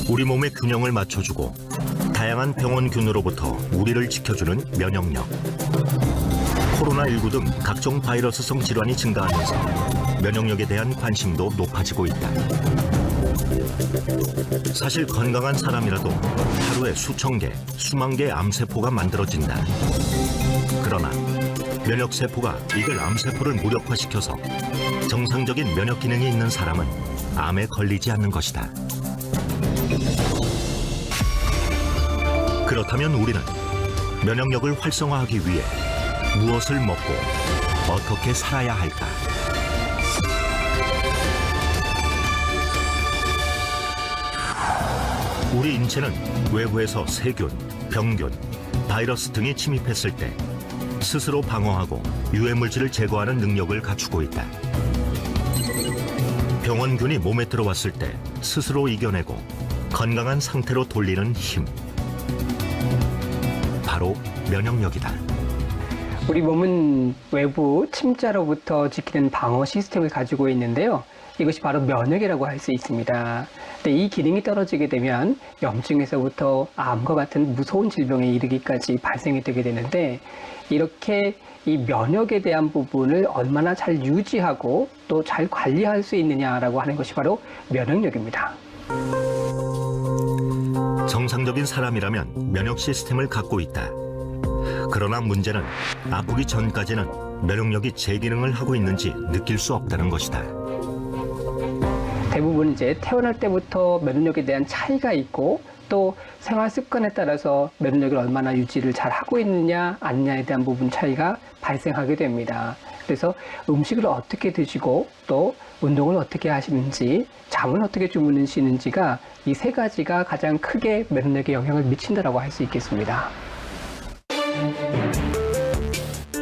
우리 몸의 균형을 맞춰주고 다양한 병원균으로부터 우리를 지켜주는 면역력. 코로나19 등 각종 바이러스성 질환이 증가하면서 면역력에 대한 관심도 높아지고 있다. 사실 건강한 사람이라도 하루에 수천 개, 수만 개의 암세포가 만들어진다. 그러나 면역세포가 이들 암세포를 무력화시켜서 정상적인 면역 기능이 있는 사람은 암에 걸리지 않는 것이다. 그렇다면 우리는 면역력을 활성화하기 위해 무엇을 먹고 어떻게 살아야 할까? 우리 인체는 외부에서 세균, 병균, 바이러스 등이 침입했을 때 스스로 방어하고 유해물질을 제거하는 능력을 갖추고 있다. 병원균이 몸에 들어왔을 때 스스로 이겨내고 건강한 상태로 돌리는 힘. 바로 면역력이다. 우리 몸은 외부 침자로부터 지키는 방어 시스템을 가지고 있는데요. 이것이 바로 면역이라고 할 수 있습니다. 근데 이 기능이 떨어지게 되면 염증에서부터 암과 같은 무서운 질병에 이르기까지 발생이 되게 되는데, 이렇게 이 면역에 대한 부분을 얼마나 잘 유지하고 또 잘 관리할 수 있느냐라고 하는 것이 바로 면역력입니다. 정상적인 사람이라면 면역 시스템을 갖고 있다. 그러나 문제는 아프기 전까지는 면역력이 제 기능을 하고 있는지 느낄 수 없다는 것이다. 대부분 이제 태어날 때부터 면역력에 대한 차이가 있고, 또 생활 습관에 따라서 면역력을 얼마나 유지를 잘 하고 있느냐 아니냐에 대한 부분 차이가 발생하게 됩니다. 그래서 음식을 어떻게 드시고 또 운동을 어떻게 하시는지, 잠을 어떻게 주무시는지가 이 세 가지가 가장 크게 면역력에 영향을 미친다라고 할 수 있겠습니다.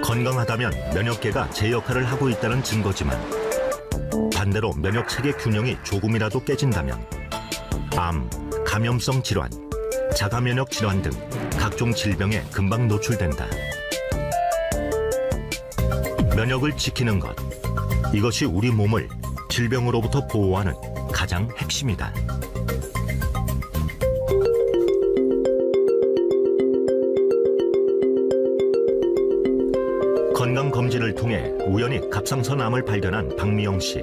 건강하다면 면역계가 제 역할을 하고 있다는 증거지만, 반대로 면역 체계 균형이 조금이라도 깨진다면 암, 감염성 질환, 자가 면역 질환 등 각종 질병에 금방 노출된다. 면역을 지키는 것, 이것이 우리 몸을 질병으로부터 보호하는 가장 핵심이다. 건강검진을 통해 우연히 갑상선암을 발견한 박미영 씨.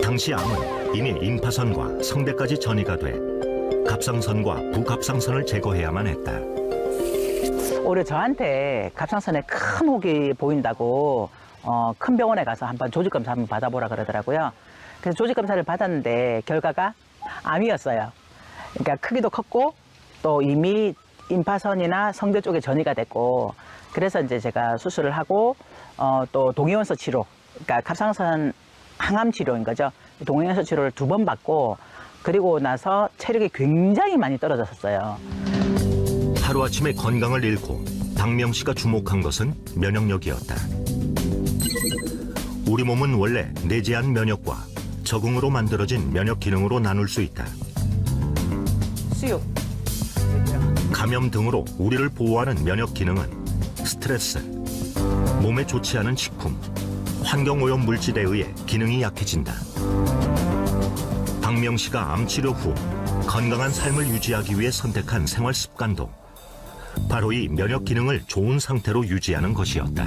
당시 암은 이미 임파선과 성대까지 전이가 돼 갑상선과 부갑상선을 제거해야만 했다. 올해 저한테 갑상선에 큰 혹이 보인다고 큰 병원에 가서 한번 조직검사 한번 받아보라 그러더라고요. 그래서 조직검사를 받았는데 결과가 암이었어요. 그러니까 크기도 컸고 또 이미 임파선이나 성대 쪽에 전이가 됐고, 그래서 이제 제가 수술을 하고 또 동위원소 치료, 그러니까 갑상선 항암 치료인 거죠. 동위원소 치료를 2번 받고, 그리고 나서 체력이 굉장히 많이 떨어졌었어요. 하루아침에 건강을 잃고 박명 씨가 주목한 것은 면역력이었다. 우리 몸은 원래 내재한 면역과 적응으로 만들어진 면역 기능으로 나눌 수 있다. 수육. 감염 등으로 우리를 보호하는 면역 기능은 스트레스, 몸에 좋지 않은 식품, 환경오염 물질에 의해 기능이 약해진다. 박명 씨가 암 치료 후 건강한 삶을 유지하기 위해 선택한 생활 습관도 바로 이 면역 기능을 좋은 상태로 유지하는 것이었다.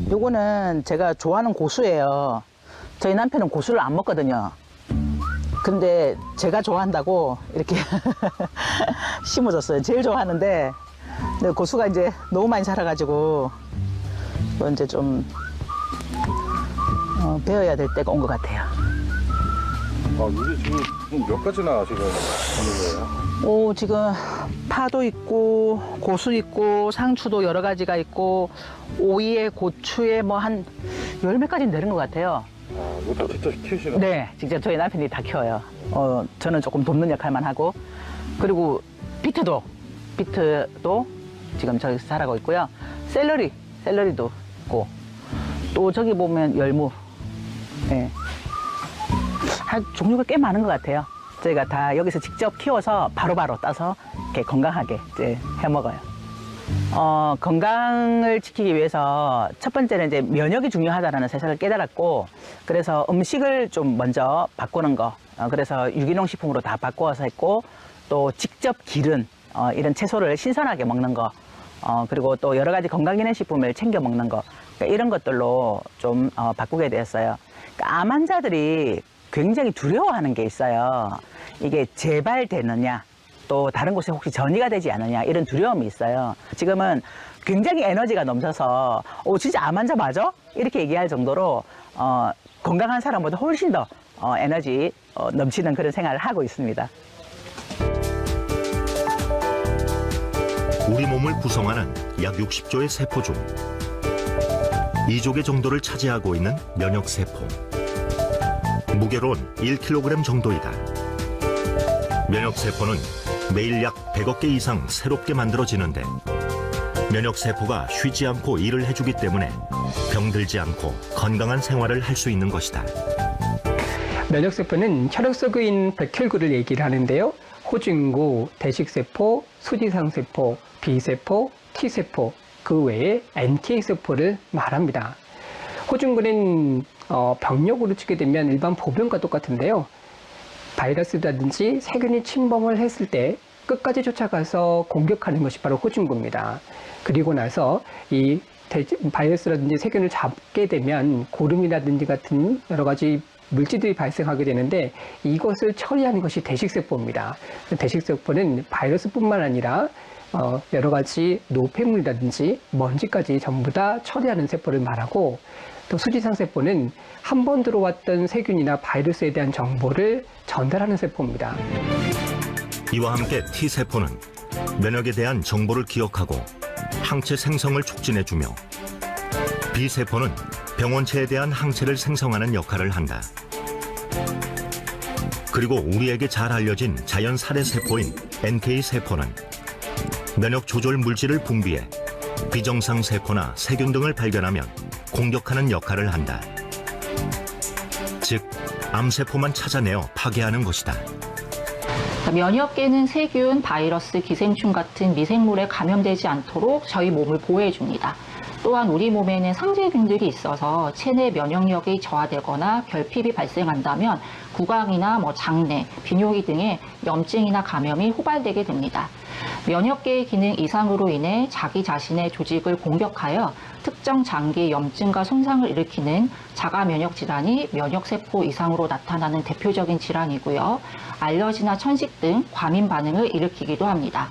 요거는 제가 좋아하는 고수예요. 저희 남편은 고수를 안 먹거든요. 근데 제가 좋아한다고 이렇게 심어줬어요. 제일 좋아하는데, 근데 고수가 이제 너무 많이 자라가지고 또 이제 좀 배워야 될 때가 온 것 같아요. 이게 지금 몇 가지나 지금 하는 거예요? 지금 파도 있고 고수 있고 상추도 여러 가지가 있고 오이에 고추에 뭐 한 10몇 가지는 되는 것 같아요. 이것도 직접 키우시는? 네, 직접 저희 남편이 다 키워요. 저는 조금 돕는 역할만 하고, 그리고 비트도 지금 저기서 자라고 있고요. 샐러리도 있고, 또 저기 보면 열무, 네. 종류가 꽤 많은 것 같아요. 저희가 다 여기서 직접 키워서 바로바로 따서 이렇게 건강하게 이제 해 먹어요. 건강을 지키기 위해서 첫 번째는 이제 면역이 중요하다는 사실을 깨달았고, 그래서 음식을 좀 먼저 바꾸는 거, 그래서 유기농 식품으로 다 바꾸어서 했고, 또 직접 기른 이런 채소를 신선하게 먹는 거, 그리고 또 여러 가지 건강기능식품을 챙겨 먹는 거, 그러니까 이런 것들로 좀 바꾸게 되었어요. 그러니까 암 환자들이 굉장히 두려워하는 게 있어요. 이게 재발되느냐, 또 다른 곳에 혹시 전이가 되지 않느냐, 이런 두려움이 있어요. 지금은 굉장히 에너지가 넘쳐서 진짜 암 환자 맞아? 이렇게 얘기할 정도로 건강한 사람보다 훨씬 더 에너지 넘치는 그런 생활을 하고 있습니다. 우리 몸을 구성하는 약 60조의 세포 중 2조 개 정도를 차지하고 있는 면역세포. 무게로는 1kg 정도이다. 면역세포는 매일 약 100억 개 이상 새롭게 만들어지는데 면역세포가 쉬지 않고 일을 해주기 때문에 병들지 않고 건강한 생활을 할 수 있는 것이다. 면역세포는 혈액 속에 있는 백혈구를 얘기를 하는데요. 호중구, 대식세포, 수지상세포, B세포, T세포, 그 외에 NK세포를 말합니다. 호중구는 병력으로 치게 되면 일반 보병과 똑같은데요. 바이러스라든지 세균이 침범을 했을 때 끝까지 쫓아가서 공격하는 것이 바로 호중구입니다. 그리고 나서 이 바이러스라든지 세균을 잡게 되면 고름이라든지 같은 여러 가지 물질들이 발생하게 되는데 이것을 처리하는 것이 대식세포입니다. 대식세포는 바이러스뿐만 아니라 여러 가지 노폐물이라든지 먼지까지 전부 다 처리하는 세포를 말하고, 또 수지상세포는 한 번 들어왔던 세균이나 바이러스에 대한 정보를 전달하는 세포입니다. 이와 함께 T세포는 면역에 대한 정보를 기억하고 항체 생성을 촉진해주며 B세포는 병원체에 대한 항체를 생성하는 역할을 한다. 그리고 우리에게 잘 알려진 자연 살해세포인 NK세포는 면역 조절 물질을 분비해 비정상 세포나 세균 등을 발견하면 공격하는 역할을 한다. 즉, 암세포만 찾아내어 파괴하는 것이다. 면역계는 세균, 바이러스, 기생충 같은 미생물에 감염되지 않도록 저희 몸을 보호해줍니다. 또한 우리 몸에는 상세균들이 있어서 체내 면역력이 저하되거나 결핍이 발생한다면 구강이나 장내, 비뇨기 등의 염증이나 감염이 호발되게 됩니다. 면역계의 기능 이상으로 인해 자기 자신의 조직을 공격하여 특정 장기의 염증과 손상을 일으키는 자가 면역 질환이 면역세포 이상으로 나타나는 대표적인 질환이고요. 알러지나 천식 등 과민 반응을 일으키기도 합니다.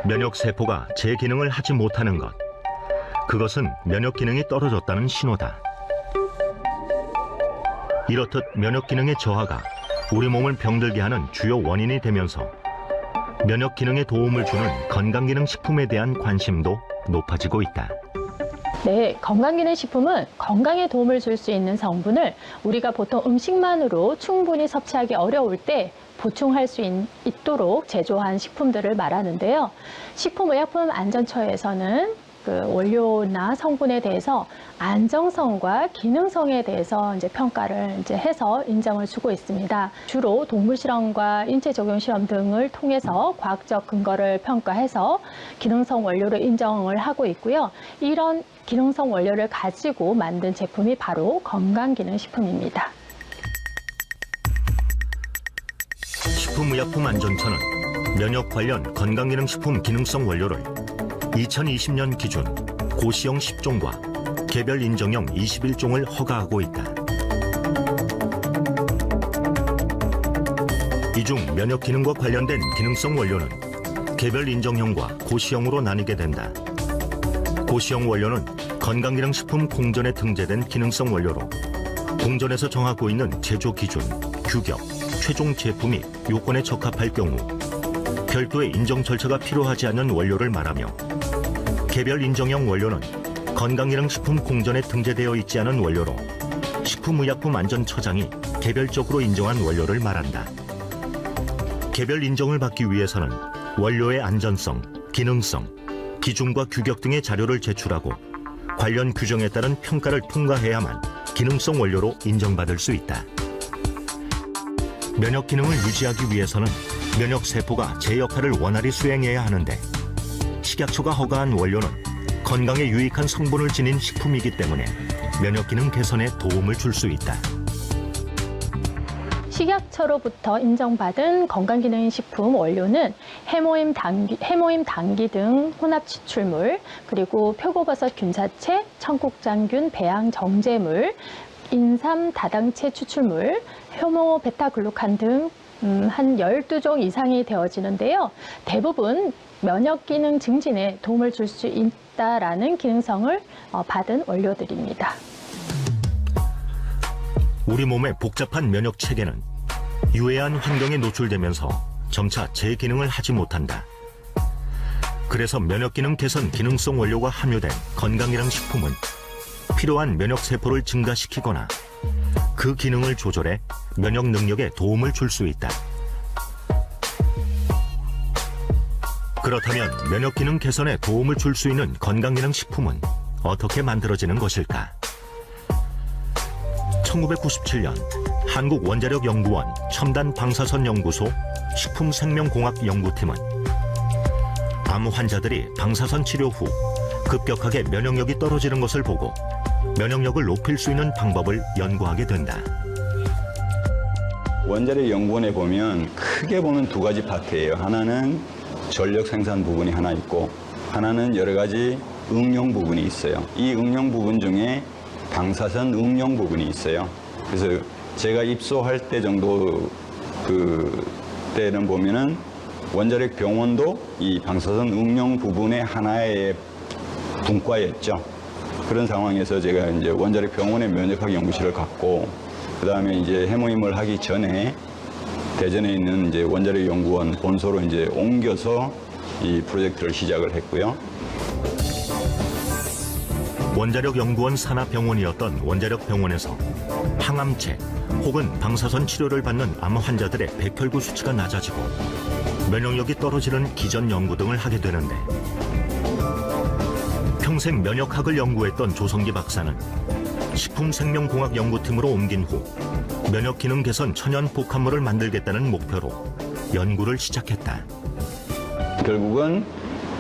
면역세포가 제 기능을 하지 못하는 것, 그것은 면역 기능이 떨어졌다는 신호다. 이렇듯 면역 기능의 저하가 우리 몸을 병들게 하는 주요 원인이 되면서 면역 기능에 도움을 주는 건강기능식품에 대한 관심도 높아지고 있다. 네, 건강기능식품은 건강에 도움을 줄 수 있는 성분을 우리가 보통 음식만으로 충분히 섭취하기 어려울 때 보충할 수 있도록 제조한 식품들을 말하는데요. 식품의약품안전처에서는 그 원료나 성분에 대해서 안정성과 기능성에 대해서 평가를 해서 인정을 주고 있습니다. 주로 동물 실험과 인체 적용 실험 등을 통해서 과학적 근거를 평가해서 기능성 원료를 인정을 하고 있고요. 이런 기능성 원료를 가지고 만든 제품이 바로 건강기능식품입니다. 식품의약품안전처는 면역 관련 건강기능식품 기능성 원료를 2020년 기준 고시형 10종과 개별 인정형 21종을 허가하고 있다. 이 중 면역 기능과 관련된 기능성 원료는 개별 인정형과 고시형으로 나뉘게 된다. 고시형 원료는 건강기능식품 공전에 등재된 기능성 원료로 공전에서 정하고 있는 제조 기준, 규격, 최종 제품이 요건에 적합할 경우 별도의 인정 절차가 필요하지 않는 원료를 말하며, 개별 인정형 원료는 건강기능식품 공전에 등재되어 있지 않은 원료로 식품의약품안전처장이 개별적으로 인정한 원료를 말한다. 개별 인정을 받기 위해서는 원료의 안전성, 기능성, 기준과 규격 등의 자료를 제출하고 관련 규정에 따른 평가를 통과해야만 기능성 원료로 인정받을 수 있다. 면역 기능을 유지하기 위해서는 면역 세포가 제 역할을 원활히 수행해야 하는데 식약처가 허가한 원료는 건강에 유익한 성분을 지닌 식품이기 때문에 면역 기능 개선에 도움을 줄 수 있다. 식약처로부터 인정받은 건강기능식품 원료는 해모임 당기 등 혼합 추출물, 그리고 표고버섯 균사체, 청국장균 배양 정제물, 인삼 다당체 추출물, 효모 베타글루칸 등 한 12종 이상이 되어지는데요. 대부분 면역 기능 증진에 도움을 줄 수 있다라는 기능성을 받은 원료들입니다. 우리 몸의 복잡한 면역 체계는 유해한 환경에 노출되면서 점차 제 기능을 하지 못한다. 그래서 면역 기능 개선 기능성 원료가 함유된 건강이랑 식품은 필요한 면역 세포를 증가시키거나 그 기능을 조절해 면역 능력에 도움을 줄 수 있다. 그렇다면 면역 기능 개선에 도움을 줄 수 있는 건강기능 식품은 어떻게 만들어지는 것일까? 1997년 한국원자력연구원 첨단방사선연구소 식품생명공학연구팀은 암 환자들이 방사선 치료 후 급격하게 면역력이 떨어지는 것을 보고 면역력을 높일 수 있는 방법을 연구하게 된다. 원자력 연구원에 보면 크게 보면 두 가지 파트예요. 하나는 전력 생산 부분이 하나 있고 하나는 여러 가지 응용 부분이 있어요. 이 응용 부분 중에 방사선 응용 부분이 있어요. 그래서 제가 입소할 때 정도 때는 보면은 원자력 병원도 이 방사선 응용 부분의 하나의 분과였죠. 그런 상황에서 제가 이제 원자력 병원의 면역학 연구실을 갖고 그 다음에 이제 해모임을 하기 전에 대전에 있는 이제 원자력 연구원 본소로 이제 옮겨서 이 프로젝트를 시작을 했고요. 원자력 연구원 산하병원이었던 원자력 병원에서 항암체 혹은 방사선 치료를 받는 암 환자들의 백혈구 수치가 낮아지고 면역력이 떨어지는 기전 연구 등을 하게 되는데, 평생 면역학을 연구했던 조성기 박사는 식품생명공학연구팀으로 옮긴 후 면역 기능 개선 천연 복합물을 만들겠다는 목표로 연구를 시작했다. 결국은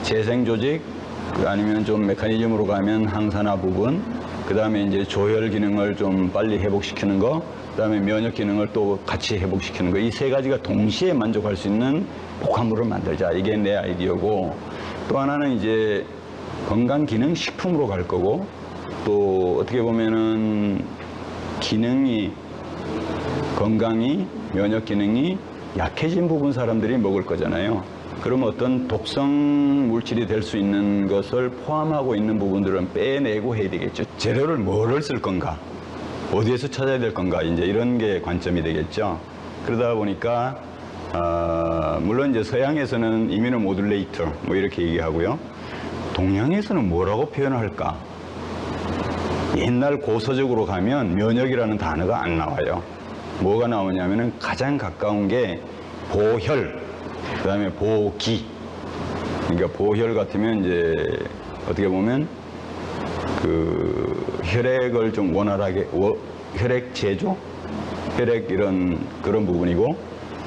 재생조직, 아니면 좀 메커니즘으로 가면 항산화 부분, 그 다음에 이제 조혈 기능을 좀 빨리 회복시키는 거, 그 다음에 면역 기능을 또 같이 회복시키는 거, 이 세 가지가 동시에 만족할 수 있는 복합물을 만들자. 이게 내 아이디어고, 또 하나는 이제 건강기능식품으로 갈 거고, 또 어떻게 보면은 기능이, 건강이, 면역 기능이 약해진 부분 사람들이 먹을 거잖아요. 그럼 어떤 독성 물질이 될 수 있는 것을 포함하고 있는 부분들은 빼내고 해야 되겠죠. 재료를 뭐를 쓸 건가? 어디에서 찾아야 될 건가? 이제 이런 게 관점이 되겠죠. 그러다 보니까, 물론 이제 서양에서는 이뮤노 모듈레이터 뭐 이렇게 얘기하고요. 동양에서는 뭐라고 표현할까? 옛날 고서적으로 가면 면역이라는 단어가 안 나와요. 뭐가 나오냐면은 가장 가까운 게 보혈, 그 다음에 보기. 그러니까 보혈 같으면 이제 어떻게 보면 그 혈액을 좀 원활하게, 혈액 제조? 혈액 그런 부분이고,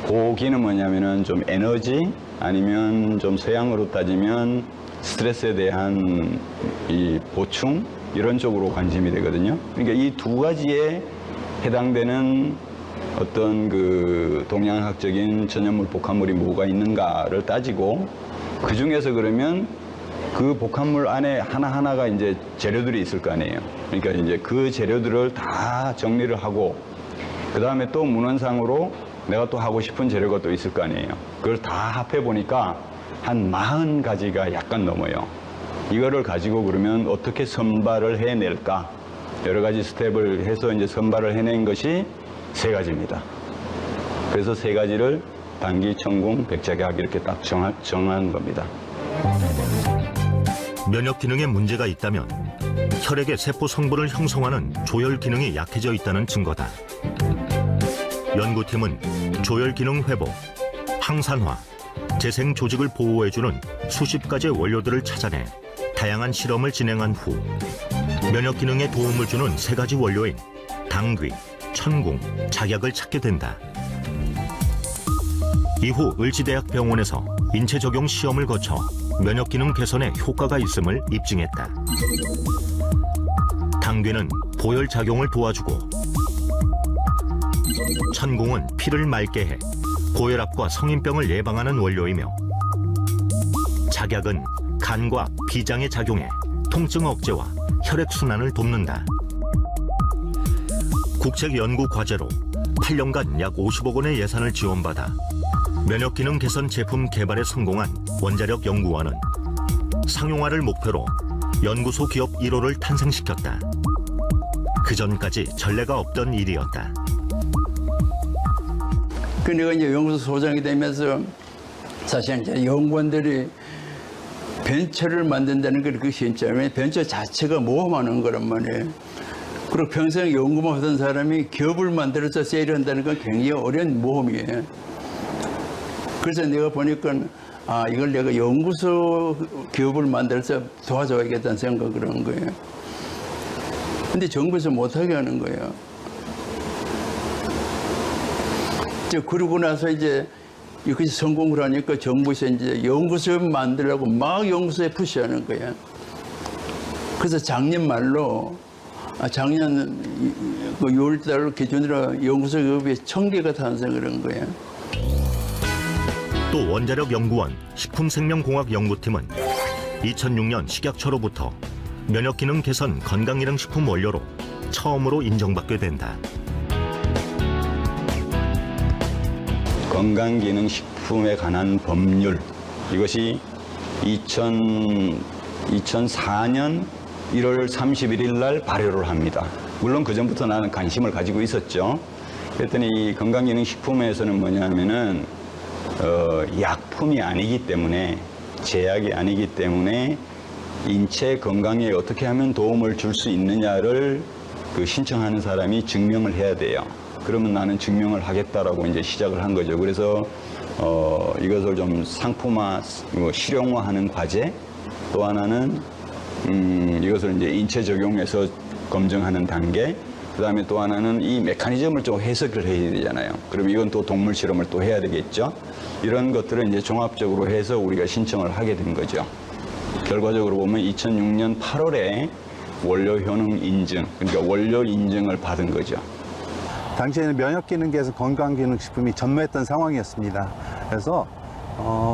보기는 뭐냐면은 좀 에너지, 아니면 좀 서양으로 따지면 스트레스에 대한 이 보충, 이런 쪽으로 관심이 되거든요. 그러니까 이 두 가지에 해당되는 어떤 그 동양학적인 전염물 복합물이 뭐가 있는가를 따지고, 그 중에서 그러면 그 복합물 안에 하나하나가 이제 재료들이 있을 거 아니에요. 그러니까 이제 그 재료들을 다 정리를 하고, 그 다음에 또 문헌상으로 내가 또 하고 싶은 재료가 또 있을 거 아니에요. 그걸 다 합해 보니까 한 40가지가 약간 넘어요. 이거를 가지고 그러면 어떻게 선발을 해낼까? 여러 가지 스텝을 해서 이제 선발을 해낸 것이 3가지입니다. 그래서 3가지를 단기, 천궁, 백작약 이렇게 딱 정한 겁니다. 면역 기능에 문제가 있다면 혈액의 세포 성분을 형성하는 조혈 기능이 약해져 있다는 증거다. 연구팀은 조혈 기능 회복, 항산화, 재생 조직을 보호해주는 수십 가지의 원료들을 찾아내 다양한 실험을 진행한 후 면역 기능에 도움을 주는 3가지 원료인 당귀, 천궁, 작약을 찾게 된다. 이후 을지대학병원에서 인체 적용 시험을 거쳐 면역 기능 개선에 효과가 있음을 입증했다. 당귀는 보혈 작용을 도와주고 천공은 피를 맑게 해 고혈압과 성인병을 예방하는 원료이며 작약은 간과 비장에 작용해 통증 억제와 혈액순환을 돕는다. 국책연구 과제로 8년간 약 50억 원의 예산을 지원받아 면역기능 개선 제품 개발에 성공한 원자력 연구원은 상용화를 목표로 연구소 기업 1호를 탄생시켰다. 그전까지 전례가 없던 일이었다. 그 내가 이제 연구소 소장이 되면서 사실 이제 연구원들이 벤처를 만든다는 게 그렇게 쉽지 않아요. 벤처 자체가 모험하는 거란 말이에요. 그리고 평생 연구만 하던 사람이 기업을 만들어서 세일한다는 건 굉장히 어려운 모험이에요. 그래서 내가 보니까 이걸 내가 연구소 기업을 만들어서 도와줘야겠다는 생각을 한 거예요. 근데 정부에서 못하게 하는 거예요. 그러고 나서 이제 이것이 성공을 하니까 정부에서 이제 연구소 만들라고 막 연구소에 푸시하는 거야. 그래서 작년 말로, 작년 6월달 기준으로 연구소 기업이 1000개가 탄생을 한 거야. 또 원자력 연구원 식품생명공학연구팀은 2006년 식약처로부터 면역기능 개선 건강기능식품 원료로 처음으로 인정받게 된다. 건강기능식품에 관한 법률, 이것이 2004년 1월 31일 날 발효를 합니다. 물론 그전부터 나는 관심을 가지고 있었죠. 그랬더니 이 건강기능식품에서는 뭐냐면은 약품이 아니기 때문에, 제약이 아니기 때문에 인체 건강에 어떻게 하면 도움을 줄 수 있느냐를 신청하는 사람이 증명을 해야 돼요. 그러면 나는 증명을 하겠다라고 이제 시작을 한 거죠. 그래서 이것을 좀 상품화, 실용화하는 과제, 또 하나는 이것을 이제 인체 적용해서 검증하는 단계, 그 다음에 또 하나는 이 메커니즘을 좀 해석을 해야 되잖아요. 그럼 이건 또 동물 실험을 또 해야 되겠죠. 이런 것들을 이제 종합적으로 해서 우리가 신청을 하게 된 거죠. 결과적으로 보면 2006년 8월에 원료 효능 인증, 그러니까 원료 인증을 받은 거죠. 당시에는 면역기능 개선 건강기능식품이 전무했던 상황이었습니다. 그래서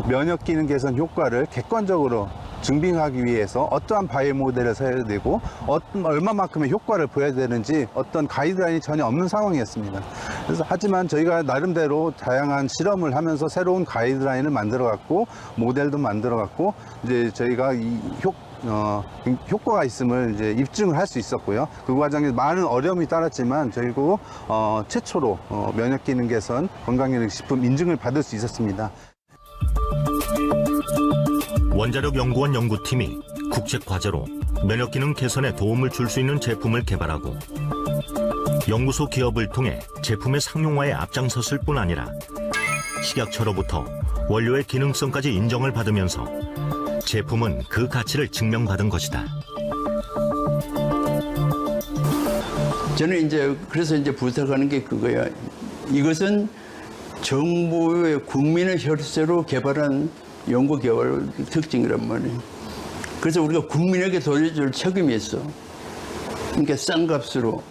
면역기능 개선 효과를 객관적으로 증빙하기 위해서 어떠한 바이오 모델을 써야 되고 얼마만큼의 효과를 보여야 되는지 어떤 가이드라인이 전혀 없는 상황이었습니다. 그래서 하지만 저희가 나름대로 다양한 실험을 하면서 새로운 가이드라인을 만들어갔고 모델도 만들어갔고 이제 저희가 이 효과가 있음을 이제 입증을 할 수 있었고요. 그 과정에 많은 어려움이 따랐지만 저희도 최초로 면역기능 개선 건강기능식품 인증을 받을 수 있었습니다. 원자력 연구원 연구팀이 국책 과제로 면역기능 개선에 도움을 줄 수 있는 제품을 개발하고 연구소 기업을 통해 제품의 상용화에 앞장섰을 뿐 아니라 식약처로부터 원료의 기능성까지 인정을 받으면서 제품은 그 가치를 증명받은 것이다. 저는 이제 그래서 이제 부탁하는 게 그거야. 이것은 정부의 국민의 혈세로 개발한 연구 개발 특징이란 말이에요. 그래서 우리가 국민에게 돌려줄 책임이 있어. 그러니까 싼 값으로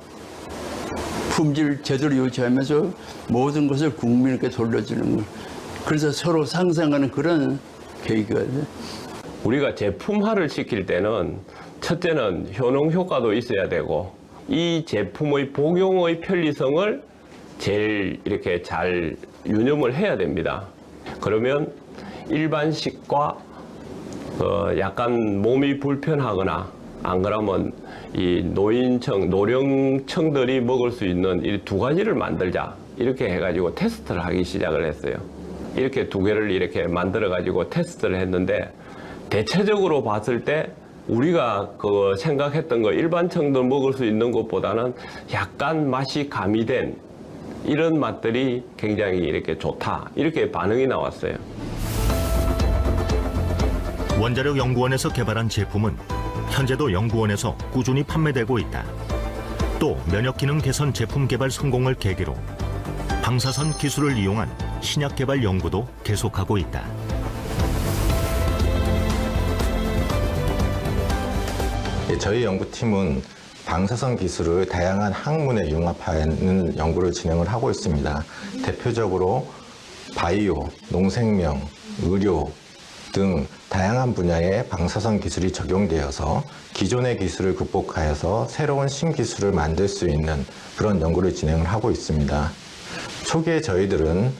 품질 제대로 유지하면서 모든 것을 국민에게 돌려주는 거. 그래서 서로 상생하는 그런 계기가 돼. 우리가 제품화를 시킬 때는 첫째는 효능 효과도 있어야 되고 이 제품의 복용의 편리성을 제일 이렇게 잘 유념을 해야 됩니다. 그러면 일반식과 약간 몸이 불편하거나 안 그러면 이 노령층들이 먹을 수 있는 이 두 가지를 만들자 이렇게 해가지고 테스트를 하기 시작을 했어요. 이렇게 두 개를 이렇게 만들어 가지고 테스트를 했는데 대체적으로 봤을 때 우리가 생각했던 거 일반층들 먹을 수 있는 것보다는 약간 맛이 가미된 이런 맛들이 굉장히 이렇게 좋다 이렇게 반응이 나왔어요. 원자력 연구원에서 개발한 제품은 현재도 연구원에서 꾸준히 판매되고 있다. 또 면역기능 개선 제품 개발 성공을 계기로 방사선 기술을 이용한 신약 개발 연구도 계속하고 있다. 저희 연구팀은 방사선 기술을 다양한 학문에 융합하는 연구를 진행을 하고 있습니다. 대표적으로 바이오, 농생명, 의료 등 다양한 분야의 방사선 기술이 적용되어서 기존의 기술을 극복하여서 새로운 신기술을 만들 수 있는 그런 연구를 진행을 하고 있습니다. 초기에 저희들은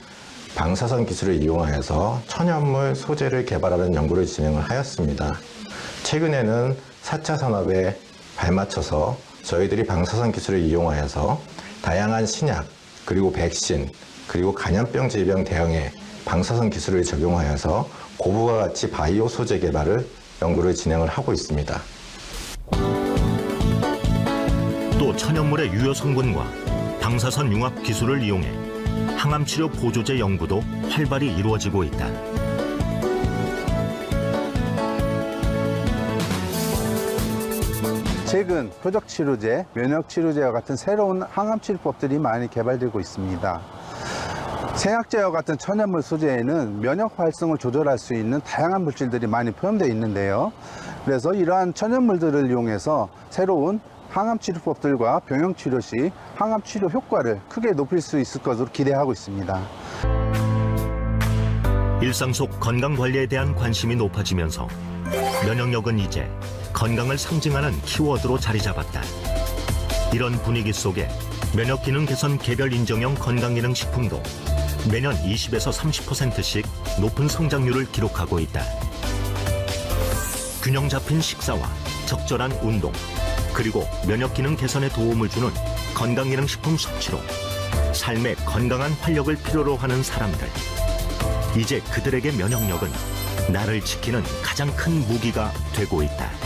방사선 기술을 이용하여서 천연물 소재를 개발하는 연구를 진행을 하였습니다. 최근에는 4차 산업에 발맞춰서 저희들이 방사선 기술을 이용하여서 다양한 신약, 그리고 백신, 그리고 감염병 질병 대응에 방사선 기술을 적용하여서 고부가 가치 바이오 소재 개발을 연구를 진행을 하고 있습니다. 또 천연물의 유효 성분과 방사선 융합 기술을 이용해 항암 치료 보조제 연구도 활발히 이루어지고 있다. 최근 표적치료제, 면역치료제와 같은 새로운 항암치료법들이 많이 개발되고 있습니다. 생약제와 같은 천연물 소재에는 면역 활성을 조절할 수 있는 다양한 물질들이 많이 포함되어 있는데요. 그래서 이러한 천연물들을 이용해서 새로운 항암치료법들과 병용치료 시 항암치료 효과를 크게 높일 수 있을 것으로 기대하고 있습니다. 일상 속 건강관리에 대한 관심이 높아지면서 면역력은 이제 건강을 상징하는 키워드로 자리 잡았다. 이런 분위기 속에 면역기능 개선 개별 인정형 건강기능식품도 매년 20에서 30%씩 높은 성장률을 기록하고 있다. 균형 잡힌 식사와 적절한 운동, 그리고 면역기능 개선에 도움을 주는 건강기능식품 섭취로 삶의 건강한 활력을 필요로 하는 사람들. 이제 그들에게 면역력은 나를 지키는 가장 큰 무기가 되고 있다.